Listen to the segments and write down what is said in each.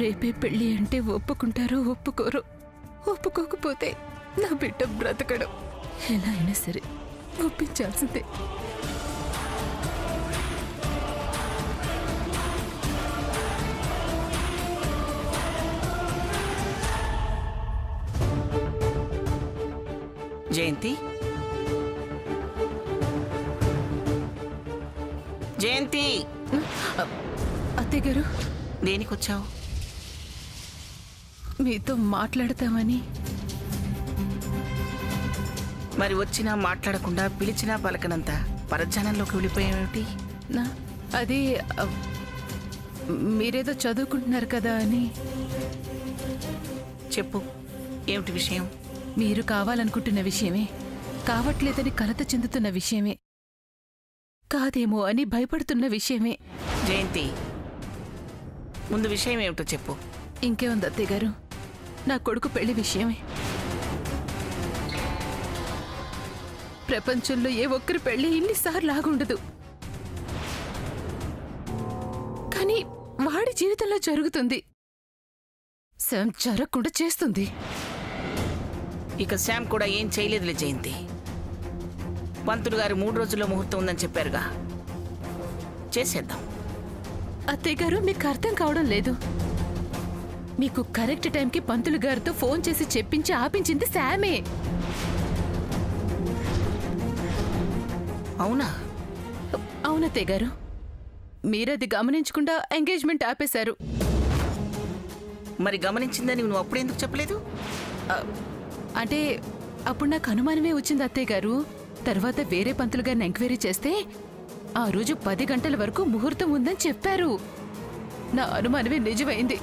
రేపే పెళ్లి అంటే ఒప్పుకుంటారో ఒప్పుకోరో, ఒప్పుకోకపోతే నా బిడ్డ బ్రతకడం. ఎలా అయినా సరే ఒప్పించాల్సిందే. జయంతి, జయంతి, అత్తయ్య గారు, దేనికొచ్చావు? మీతో మాట్లాడతామని. మరి వచ్చినా మాట్లాడకుండా పిలిచినా పలకనంత పరధ్యానంలోకి వెళ్ళిపోయావేమిటి? అది మీరేదో చదువుకుంటున్నారు కదా అని. చెప్పు, ఏమిటి విషయం? మీరు కావాలనుకుంటున్న విషయమే, కావట్లేదని కలత చెందుతున్న విషయమే, కాదేమో అని భయపడుతున్న విషయమే. జయంతి, ముందు విషయం ఏమిటో చెప్పు. ఇంకేముంది అత్తయ్య గారు, నా కొడుకు పెళ్లి విషయమే. ప్రపంచంలో ఏ ఒక్కరి పెళ్లి ఇన్నిసార్లు ఆగుండదు, కానీ వాడి జీవితంలో జరుగుతుంది. శామ్ జరగకుండా చేస్తుంది. ఇక శామ్ కూడా ఏం చేయలేదులే జయంతి. పంతులు గారు 3 రోజుల్లో ముహూర్తం ఉందని చెప్పారుగా, చేసేద్దాం. అత్తయ్య గారు, మీకు అర్థం కావడం లేదు. మీకు కరెక్ట్ టైంకి పంతులు గారితో ఫోన్ చేసి చెప్పించి ఆపించింది శామే. అవునా? అవునత్తయ్య గారు, మీరది గమనించకుండా ఎంగేజ్మెంట్ ఆపేశారు. మరి గమనించిందని నువ్వు అప్పుడెందుకు చెప్పలేదు? అంటే అప్పుడు నాకు అనుమానమే వచ్చింది అత్తయ్య గారు. తర్వాత వేరే పంతులు గారిని ఎంక్వైరీ చేస్తే ఆ రోజు 10 గంటల వరకు ముహూర్తం ఉందని చెప్పారు. నా అనుమానమే నిజమైంది.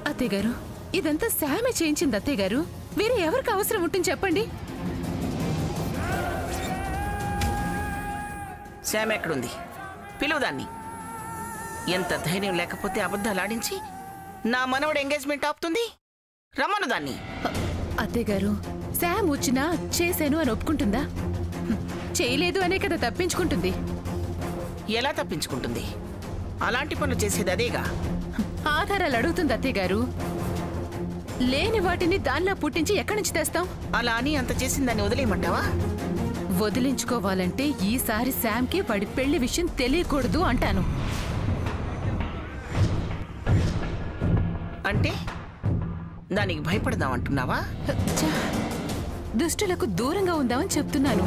అత్తయ్య గారు, ఇదంతా శామే చేయించింది అత్తయ్య గారు. వేరే ఎవరికి అవసరం ఉంటుంది చెప్పండి? శామ్ ఎక్కడుంది? పిలువుదాన్ని. ఎంత ధైర్యం లేకపోతే అబద్ధాలు ఆడించి నా మనవడు ఎంగేజ్మెంట్ ఆపుతుంది? రమ్మను దాన్ని. అత్తయ్య గారు, శామ్ వచ్చినా చేశాను అని ఒప్పుకుంటుందా? చేయలేదు అనే కదా తప్పించుకుంటుంది. ఎలా తప్పించుకుంటుంది? అలాంటి పనులు చేసేది అదేగా. ఆధారాలు అడుగుతుంది అత్తయ్య గారు. లేని వాటిని దానిలో పుట్టించి ఎక్కడి నుంచి తెస్తాం? అలా అని అంత చేసిందాన్ని వదిలేయమంటావా? వదిలించుకోవాలంటే ఈసారి శామ్కి వాడి పెళ్లి విషయం తెలియకూడదు అంటాను. అంటే దానికి భయపడదామంటున్నావా? ఛ! దుష్టులకు దూరంగా ఉందామని చెప్తున్నాను.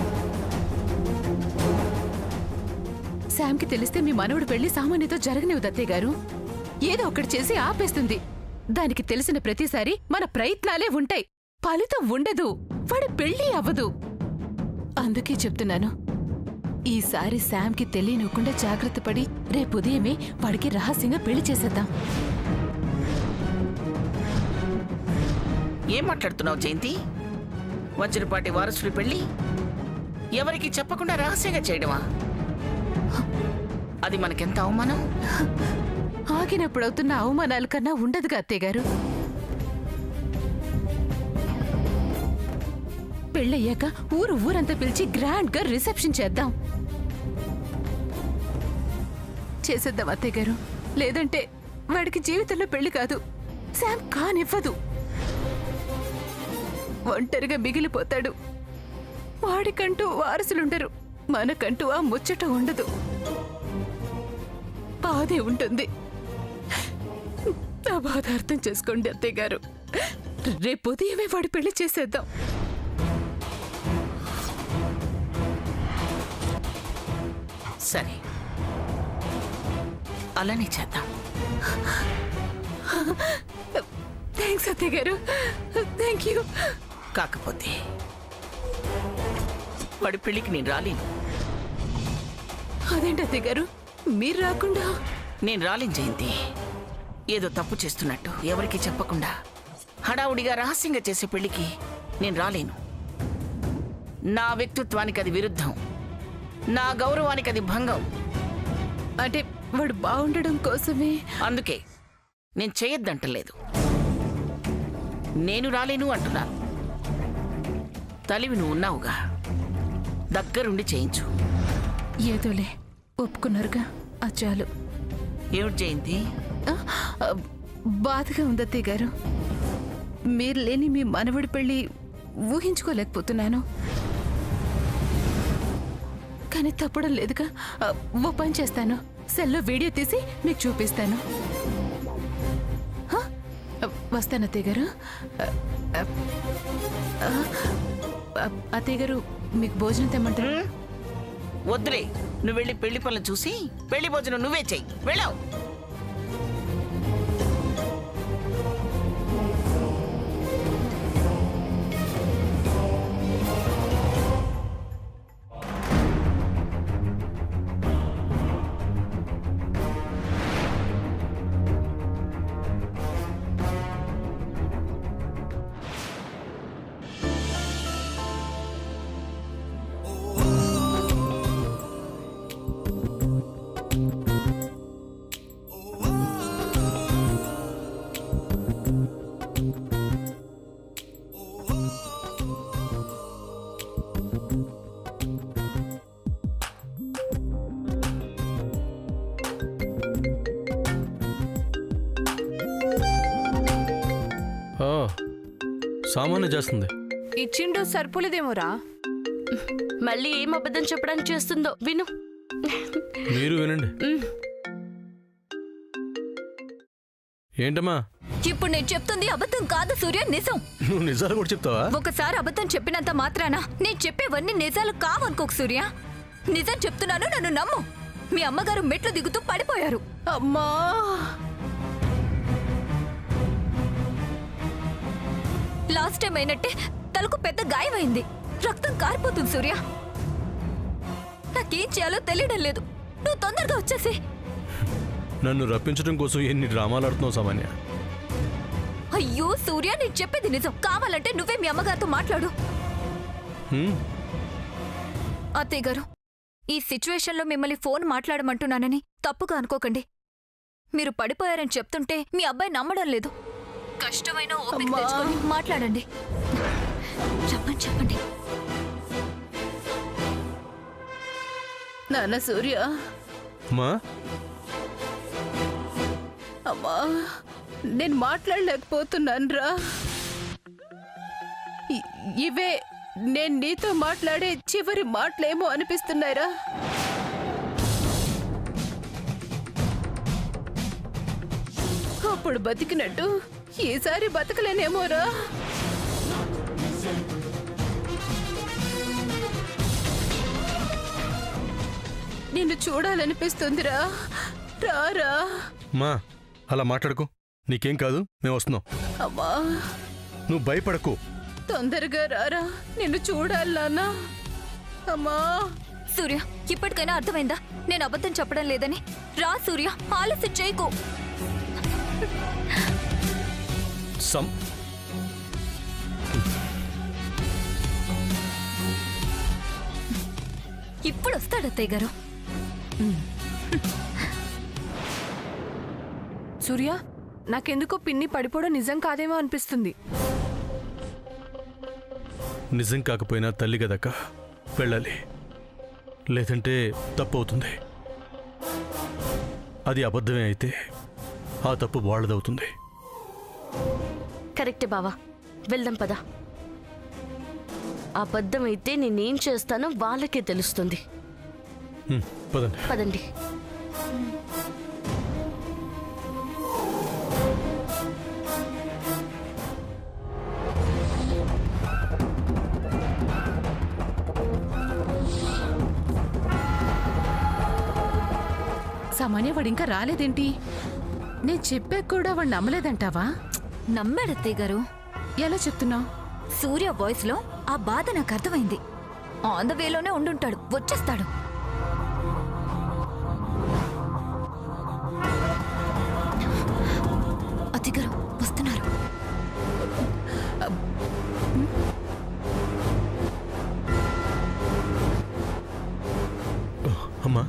శామ్కి తెలిస్తే మీ మనవడు పెళ్లి సామాన్యతో జరగనివ్వదు అత్తయ్య గారు. ఏదో ఒకటి చేసి ఆపేస్తుంది. దానికి తెలిసిన ప్రతిసారి మన ప్రయత్నాలే ఉంటాయి, ఫలితం ఉండదు, వాడి పెళ్లి అవ్వదు. అందుకే చెప్తున్నాను, ఈసారి శామ్కి తెలియనివ్వకుండా జాగ్రత్త పడి రేపు ఉదయమే వాడికి రహస్యంగా పెళ్లి చేసేద్దాం. ఏం మాట్లాడుతున్నావు జయంతి? వజ్రపాటి వారసుడి పెళ్లి ఎవరికి చెప్పకుండా రహస్యంగా చేయడమా? అది మనకెంత అవమానం. ఆగినప్పుడవుతున్న అవమానాల కన్నా ఉండదుగా అత్తయ్య గారు. పెళ్ళయ్యాక ఊరంతా పిలిచి గ్రాండ్ గా రిసెప్షన్ చేద్దాం. చేసేద్దాం అత్తయ్య గారు. లేదంటే వాడికి జీవితంలో పెళ్లి కాదు, శామ్ కానివ్వదు. ఒంటరిగా మిగిలిపోతాడు. వాడికంటూ వారసులుండరు, మనకంటూ ఆ ముచ్చట ఉండదు. బాధే ఉంటుంది. నా బాధ అర్థం చేసుకోండి అత్తయ్య గారు. రేపు ఉదయమే వాడి పెళ్లి చేసేద్దాం. సరే, అలానే చేద్దాం. థ్యాంక్స్ అత్తయ్య గారు, థ్యాంక్ యూ. కాకపోతే వాడి పెళ్లికి నేను రాలేను. అదేంటి అత్తయ్య గారు, మీరు రాకుండా? నేను రాలేను జయంతి. ఏదో తప్పు చేస్తున్నట్టు ఎవరికి చెప్పకుండా హడావుడిగా రహస్యంగా చేసే పెళ్లికి నేను రాలేను. నా వ్యక్తిత్వానికి అది విరుద్ధం, నా గౌరవానికి అది భంగం. అంటే వాడు బాగుండడం కోసమే. అందుకే నేను చేయొద్దంటలేదు, నేను రాలేను అంటున్నాను. తలివి నువ్వు ఉన్నావుగా, దగ్గరుండి చేయించు. ఏదోలే, ఒప్పుకున్నారుగా, చాలు. ఏమిటి జయంతి? బాధగా ఉంది అత్తయ్య గారు. మీరు లేని మీ మనవడి పెళ్లి ఊహించుకోలేకపోతున్నాను. కానీ తప్పడం లేదుగా. ఓ పని చేస్తాను, సెల్లో వీడియో తీసి మీకు చూపిస్తాను. వస్తాను అత్తయ్య గారు. అత్తయ్య గారు, మీకు భోజనం తెమ్మంటారు? వద్దులే, నువ్వు వెళ్ళి పెళ్లి పనులు చూసి పెళ్లి భోజనం నువ్వే చెయ్యి. వెళ్ళావు. సామాన్య చేస్తుంది. ఇచ్చిండు సరిపోలేదేమోరా. మళ్ళీ ఏం అబద్ధం చెప్పడానికి చేస్తుందో విను. మీరు వినండి. ఏంటమ్మా? ఇప్పుడు నేను చెప్తుంది అబద్ధం కాదు సూర్య, నిజం. నువ్వు నిజాలు కూడా చెప్తావా? ఒకసారి అబద్ధం చెప్పినంత మాత్రాన నేను చెప్పేవన్నీ నిజాలు కావనుకోకు సూర్య. నిజం చెప్తున్నాను, నన్ను నమ్ము. మీ అమ్మగారు మెట్లు దిగుతూ పడిపోయారు. అమ్మా, లాస్ట్ టైం అయినట్టే తలకు పెద్ద గాయమైంది, రక్తం కారిపోతుంది సూర్య. నాకేం చేయాలో తెలియడం లేదు. నువ్వు తొందరగా వచ్చేసి. నన్ను రప్పించడం కోసం ఎన్ని డ్రామాలు ఆడుతున్నావు సామాన్య. అయ్యో సూర్య, నేను చెప్పేది నిజం. కావాలంటే నువ్వే మీ అమ్మగారితో మాట్లాడు. అత్తయ్య గారు, ఈ సిచ్యువేషన్లో మిమ్మల్ని ఫోన్ మాట్లాడమంటున్నానని తప్పుగా అనుకోకండి. మీరు పడిపోయారని చెప్తుంటే మీ అబ్బాయి నమ్మడం లేదు. కష్టమైన ఓపిక తెచ్చుకొని మాట్లాడండి. చెప్పండి చెప్పండి. నాన్న సూర్య. అమ్మా, అమ్మా, నేను మాట్లాడలేకపోతున్నాను రా. ఇవే నేను నీతో మాట్లాడే చివరి మాటలేమో అనిపిస్తున్నాయిరా. అప్పుడు బతికినట్టు ఈసారి బతకలేనేమోరా. నిన్ను చూడాలనిపిస్తుందిరా. రారా. మా అలా మాట్లాడుకో. నీకేం కాదు, మేము వస్తున్నాం. అమ్మా, నువ్వు భయపడకు. తొందరగా రారా, నిన్ను చూడాలి నాన్న. అమ్మా. సూర్య, ఇప్పటికైనా అర్థమైందా నేను అబద్ధం చెప్పడం లేదని? రా సూర్య, ఆలస్యం చేయకు. ఇప్పుడు వస్తాడు అత్తయ్య గారు. సూర్య, నాకెందుకో పిన్ని పడిపోవడం నిజం కాదేమో అనిపిస్తుంది. నిజం కాకపోయినా తల్లి కదక్క, వెళ్ళాలి. లేదంటే తప్పు అవుతుంది. అది అబద్ధమే అయితే ఆ తప్పు వాళ్ళదవుతుంది. కరెక్టే బావా, వెళ్దాం పదా. అబద్ధమైతే నేనేం చేస్తానో వాళ్ళకే తెలుస్తుంది. పదండి. పదండి. సామాన్య, వాడు ఇంకా రాలేదేంటి? నేను చెప్పాక కూడా వాడు నమ్మలేదంటావా? నమ్మాడు అత్తయ్య గారు. ఎలా చెప్తున్నావు? సూర్య వాయిస్ లో ఆ బాధ నాకు అర్థమైంది. ఆన్ ద వేలోనే ఉండుంటాడు, వచ్చేస్తాడు. అత్తయ్య గారు వస్తున్నారు. అమ్మా,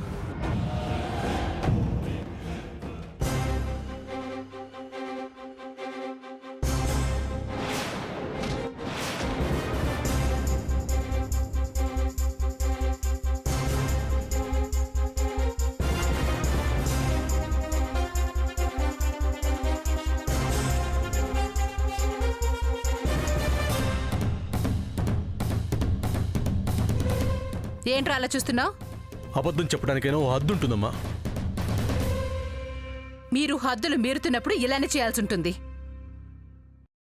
ఏంట్రా అలా చూస్తున్నావు? అబద్ధం చెప్పడానికైనా ఓ హద్దు ఉంటుందమ్మా. మీరు హద్దులు మీరుతున్నప్పుడు ఇలానే చేయాల్సి ఉంటుంది.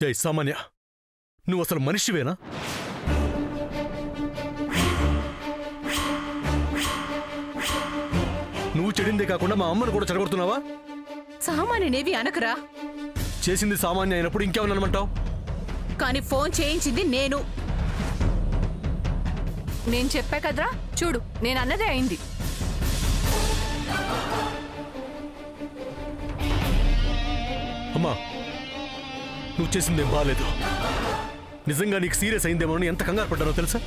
జై సామాన్య, నువ్వు అసలు మనిషివేనా? నువ్వు చెడిందే కాకుండా మా అమ్మను కూడా చెడగొడుతున్నావా? సామాన్యనేవి అనకరా. చేసింది సామాన్య అయినప్పుడు ఇంకేమనమంటావు? కానీ ఫోన్ చేయించింది నేను. నేను చెప్పా కదరా, చూడు నేను అన్నదే అయింది. అమ్మా, నువ్వు చేసిందేం బాలేదు. నిజంగా నీకు సీరియస్ అయిందేమో అని ఎంత కంగారు పడ్డానో తెలుసా?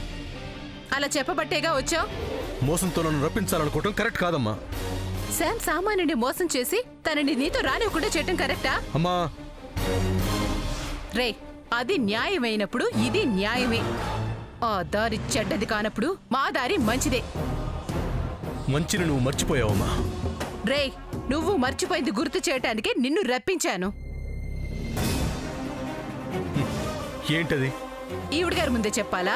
అలా చెప్పబట్టేగా వచ్చావు. మోసంతో నన్ను రప్పించాలనుకోవటం కరెక్ట్ కాదమ్మా. శామ్ సామాన్యుని మోసం చేసి తనని నీతో రానివ్వకుండా చేయటం కరెక్టా? అమ్మా, రే, అది న్యాయమైనప్పుడు ఇది న్యాయమే. ఆ దారి చెడ్డది కానప్పుడు మా దారి మంచిదే. మంచిని నువ్వు మర్చిపోయావమ్మా. రే, నువ్వు మర్చిపోయింది గుర్తు చేయటానికి నిన్ను రప్పించాను. ఏంటది? ఈవిడ గారి ముందే చెప్పాలా?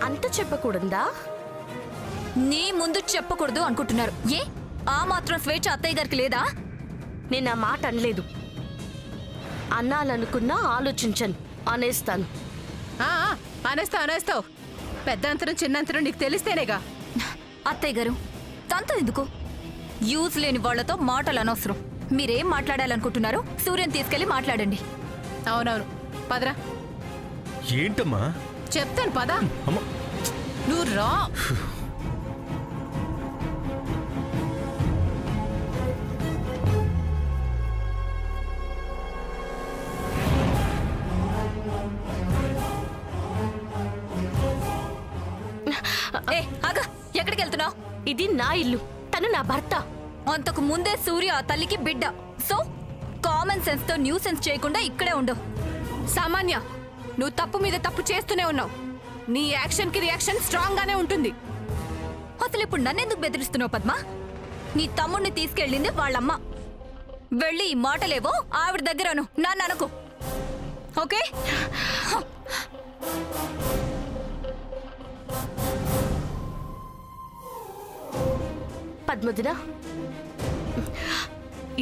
అంత చెప్పకూడదా? నీ ముందు చెప్పకూడదు అనుకుంటున్నారు. ఏ ఆ మాత్రం స్వేచ్ఛ అత్తయ్య గారికి లేదా? నేను ఆ మాట అనలేదు. అన్నాలనుకున్నా ఆలోచించను, అనేస్తాను. అనేస్తావు. పెద్ద అంతరం చిన్నంతరం నీకు తెలిస్తేనేగా. అత్తయ్య గారు తనతో ఎందుకు? యూజ్ లేని వాళ్లతో మాటలు అనవసరం. మీరేం మాట్లాడాలనుకుంటున్నారో సూర్యని తీసుకెళ్లి మాట్లాడండి. అవునవును, పదరా. ఏంటమ్మా? చెప్తాను పద. అమ్మా, నువ్వు రా. ఏ ఆగా, ఎక్కడికి వెళ్తున్నావు? ఇది నా ఇల్లు, తను నా భర్త. అంతకు ముందే సూర్య ఆ తల్లికి బిడ్డ. సో కామన్ సెన్స్ తో న్యూ సెన్స్ చేయకుండా ఇక్కడే ఉండవు. సామాన్య, నువ్వు తప్పు మీద తప్పు చేస్తూనే ఉన్నావు. నీ యాక్షన్ కి రియాక్షన్ స్ట్రాంగ్ గానే ఉంటుంది. అసలు ఇప్పుడు నన్నెందుకు బెదిరిస్తున్నావు పద్మ? నీ తమ్ముడిని తీసుకెళ్ళింది వాళ్ళమ్మ. వెళ్ళి ఈ మాటలేవో ఆవిడ దగ్గరను నన్ను అనుకో, ఓకే? పద్మదిన,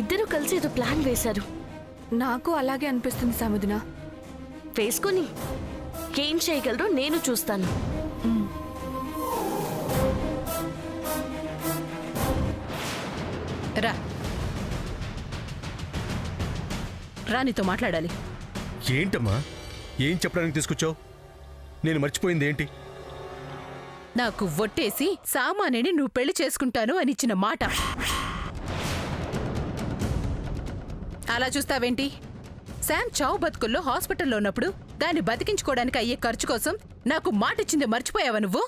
ఇద్దరు కలిసి ఏదో ప్లాన్ వేశారు. నాకు అలాగే అనిపిస్తుంది సముదిన. వేసుకొని ఏం చేయగలరో నేను చూస్తాను. రా, నీతో మాట్లాడాలి. ఏంటమ్మా? ఏం చెప్పడానికి తీసుకొచ్చావు? నేను మర్చిపోయింది ఏంటి? నాకు ఒట్టేసి సామాన్యుని నువ్వు పెళ్లి చేసుకుంటాను అని ఇచ్చిన మాట. అలా చూస్తావేంటి? శామ్ చావు బతుకుల్లో హాస్పిటల్లో ఉన్నప్పుడు దాన్ని బతికించుకోవడానికి అయ్యే ఖర్చు కోసం నాకు మాట ఇచ్చింది మర్చిపోయావా నువ్వు?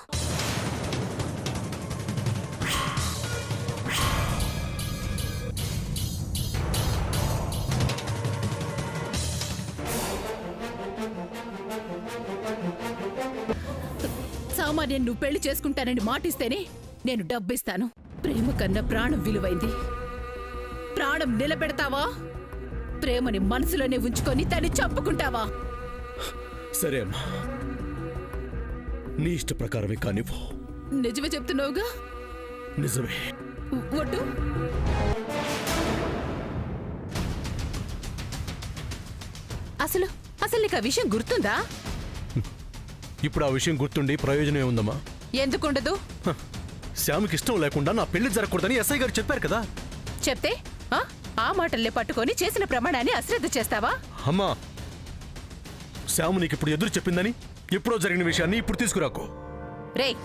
సామాన్యం నువ్వు పెళ్లి చేసుకుంటానని మాటిస్తేనే నేను డబ్బిస్తాను. ప్రేమ కన్నా ప్రాణం విలువైంది. ప్రాణం నిలబెడతావా? ప్రేమని మనసులోనే ఉంచుకొని దాన్ని చంపుకుంటావా? సరే అమ్మా, నీ ఇష్ట ప్రకారమే కానివ్వు. నిజమే చెప్తున్నావుగా? నిజమే. ఒట్టు. అసలు నీకు ఆ విషయం గుర్తుందా? ఇప్పుడు ఆ విషయం గుర్తుండి ప్రయోజనం ఏముందమ్మా? ఎందుకుండదు? శ్యామ్కి ఇష్టం లేకుండా నా పెళ్లి జరగకూడదని ఎస్ఐ గారు చెప్పారు కదా. చెప్తే ఆ మాటల్లే పట్టుకొని చేసిన ప్రమాణాన్ని అశ్రద్ధ చేస్తావా? అమ్మా, శ్యామ్ నీకు ఇప్పుడు ఎదురు చెప్పిందని ఎప్పుడో జరిగిన విషయాన్ని ఇప్పుడు తీసుకురాకు. రేయ్,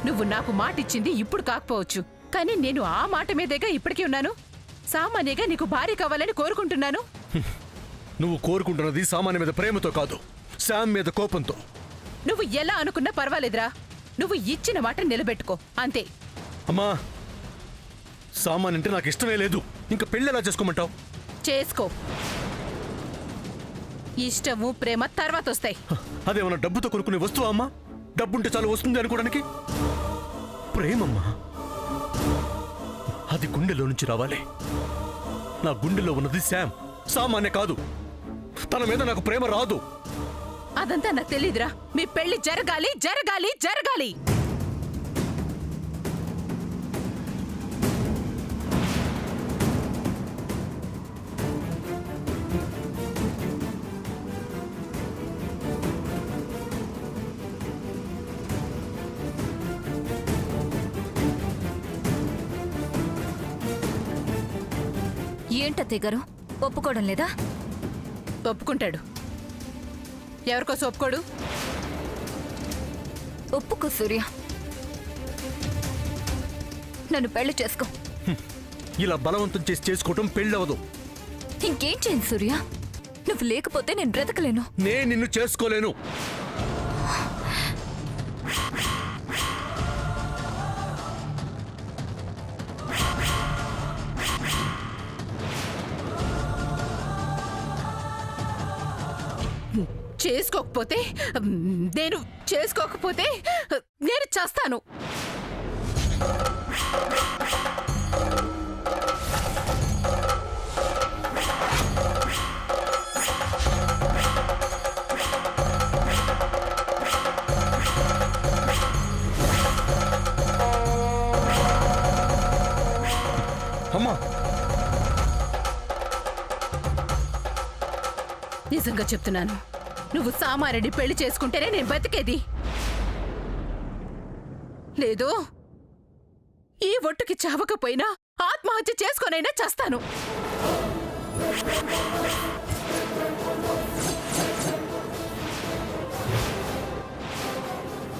నువ్వు నాకు మాట ఇచ్చింది ఇప్పుడు కాకపోవచ్చు, కానీ నేను ఆ మాట మీదేగా ఇప్పటికీ ఉన్నాను. సామాన్యగా నీకు భార్య కావాలని కోరుకుంటున్నాను. నువ్వు కోరుకుంటున్నది సామాన్య మీద ప్రేమతో కాదు, శ్యామ్ మీద కోపంతో. నువ్వు ఎలా అనుకున్నా పర్వాలేదురా. నువ్వు ఇచ్చిన మాట నిలబెట్టుకో, అంతే. అమ్మా, సామాన్య అంటే నాకు ఇష్టమే లేదు. ఇంకా పెళ్లి ఎలా చేసుకోమంటావు? చేసుకో. ఇష్టము ప్రేమ తర్వాత వస్తాయి. అదేమన్నా డబ్బుతో కొనుక్కునే వస్తువా అమ్మా? డబ్బుంటే చాలు వస్తుంది అనుకోవడానికి. ప్రేమమ్మా, అది గుండెలో నుంచి రావాలి. నా గుండెలో ఉన్నది శ్యామ్, సామాన్య కాదు. తన మీద నాకు ప్రేమ రాదు. అదంతా నాకు తెలీదురా. మీ పెళ్లి జరగాలి జరగాలి జరగాలి. ఏంటత్తయ్య గారు ఒప్పుకోవడం లేదా? ఒప్పుకుంటాడు. ఎవరికోసం ఒప్పుకోడు? ఒప్పుకో సూర్య, నన్ను పెళ్లి చేసుకో. ఇలా బలవంతం చేసి చేసుకోవటం పెళ్ళవదు. ఇంకేం చేయను సూర్య, నువ్వు లేకపోతే నేను బ్రతకలేను. నేను నిన్ను చేసుకోలేను. చేసుకోకపోతే నేను చేస్తాను. అమ్మా, నిజంగా చెప్తున్నాను, నువ్వు సామారెడ్డి పెళ్లి చేసుకుంటేనే నేను బతికేది. లేదు, ఈ ఒట్టుకి చావకపోయినా ఆత్మహత్య చేసుకొనైనా చేస్తాను.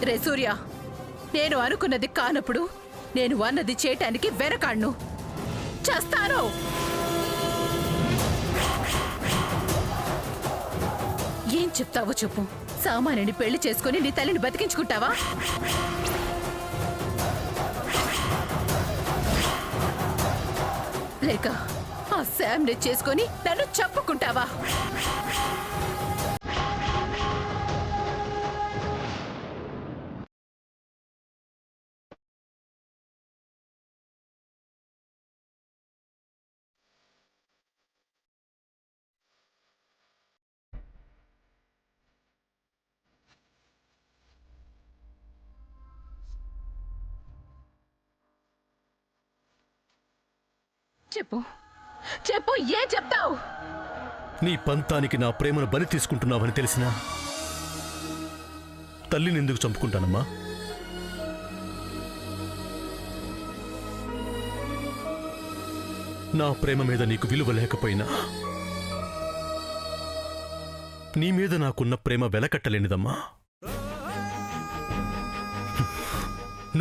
రే సూర్య, నేను అనుకున్నది కానప్పుడు నేను అన్నది చేయటానికి వెనకాడ్ను. చేస్తాను. ఏం చెప్తావో చెప్పు. సామాన్యుని పెళ్లి చేసుకుని నీ తల్లిని బతికించుకుంటావా? లేక ఆ శామ్ని చేసుకుని నన్ను చంపుకుంటావా? చెప్పు చెప్పు, ఏం చెప్తావు? నీ పంతానికి నా ప్రేమను బలి తీసుకుంటున్నావని తెలిసినా తల్లిని ఎందుకు చంపుకుంటానమ్మా? నా ప్రేమ మీద నీకు విలువ లేకపోయినా నీ మీద నాకున్న ప్రేమ వెలకట్టలేనిదమ్మా.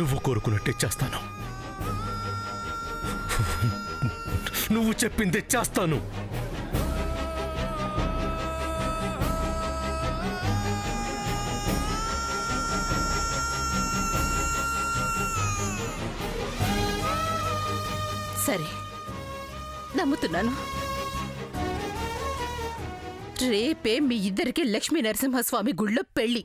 నువ్వు కోరుకున్నట్టే చేస్తాను. నువ్వు చెప్పిందే చేస్తాను. సరే, నమ్ముతున్నాను. రేపే మీ ఇద్దరికి లక్ష్మీ నరసింహస్వామి గుళ్ళో పెళ్లి.